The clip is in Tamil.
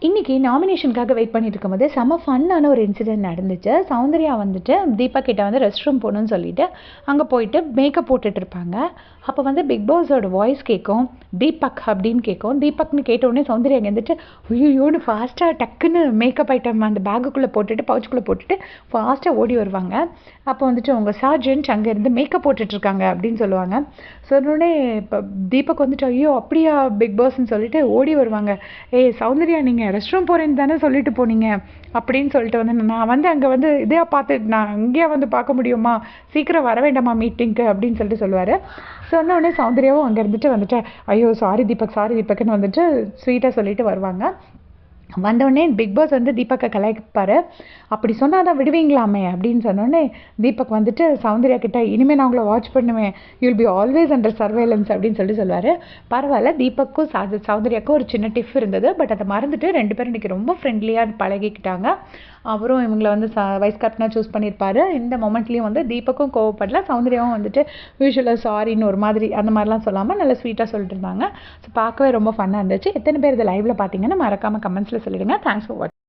இன்றைக்கி நாமினேஷனுக்காக வெயிட் பண்ணிட்டு இருக்கும்போது செம்ம ஃபன்னான ஒரு இன்சிடென்ட் நடந்துச்சு. சௌந்தர்யா வந்துட்டு தீபா கிட்ட வந்து ரெஸ்ட் ரூம் போகணுன்னு சொல்லிட்டு அங்கே போயிட்டு மேக்கப் போட்டுட்டு இருப்பாங்க. அப்போ வந்து பிக் பாஸோட வாய்ஸ் கேட்கும், தீபக் அப்படின்னு கேட்கும். தீபக்னு கேட்டவுடனே சௌந்தர்யா அங்கே வந்துட்டு ஐயோன்னு ஃபாஸ்ட்டாக டக்குன்னு மேக்கப் ஐட்டம் அந்த பேக்குக்குள்ளே போட்டுட்டு பவுச்சுக்குள்ளே போட்டுட்டு ஃபாஸ்ட்டாக ஓடி வருவாங்க. அப்போ வந்துட்டு உங்கள் சார்ஜென்ட் அங்கேருந்து மேக்கப் போட்டுட்ருக்காங்க அப்படின்னு சொல்லுவாங்க. சொன்னோடனே இப்போ தீபக் வந்துட்டு ஐயோ அப்படியா பிக் பாஸ்ன்னு சொல்லிட்டு ஓடி வருவாங்க. ஏய் சௌந்தர்யா நீங்கள் ரெஸ்ட் ரூம் போகிறேன்னு தானே சொல்லிட்டு போனீங்க அப்படின்னு சொல்லிட்டு வந்து நான் வந்து அங்கே வந்து இதே பார்த்து நான் அங்கேயே வந்து பார்க்க முடியுமா, சீக்கிரம் வர வேண்டாமா மீட்டிங்க்கு அப்படின்னு சொல்லிட்டு சொல்லுவார். சொன்ன உடனே சௌந்தர்யாவும் அங்கே இருந்துட்டு வந்துட்டு ஐயோ சாரி தீபக்னு வந்துட்டு ஸ்வீட்டாக சொல்லிட்டு வருவாங்க. வந்தோடனே பிக் பாஸ் வந்து தீபக்கை கலாய்ப்பார். அப்படி சொன்னால் தான் விடுவீங்களாமே அப்படின்னு சொன்னோடனே தீபக் வந்துட்டு சௌந்தர்யா கிட்ட இனிமேல் நான் உங்களை வாட்ச் பண்ணுவேன், you'll be always under surveillance அப்படின்னு சொல்லுவார். பரவாயில்ல, தீபக்கும் சௌந்தர்யாவுக்கும் ஒரு சின்ன டிஃப் இருந்தது. பட் அதை மறந்துட்டு 2 பேரும் இன்றைக்கி ரொம்ப ஃப்ரெண்ட்லியாக பழகிக்கிட்டாங்க. அவரும் இவங்களை வந்து வைஸ் கேப்டனாக சூஸ் பண்ணியிருப்பார். இந்த மொமெண்ட்லேயும் வந்து தீபக்கும் கோவப்படல, சௌந்தர்யாவும் வந்துட்டு யூஸ்வலாக சாரின்னு ஒரு மாதிரி அந்த மாதிரிலாம் சொல்லாமல் நல்லா ஸ்வீட்டாக சொல்லிட்டு இருந்தாங்க. ஸோ பார்க்கவே ரொம்ப ஃபன்னாக இருந்துச்சு. எத்தனை பேர் இதை லைவில் பார்த்தீங்கன்னா மறக்காமல் கமெண்ட்ஸில் சொல்லிடுங்க. தேங்க்ஸ் ஃபார் வாட்சிங்.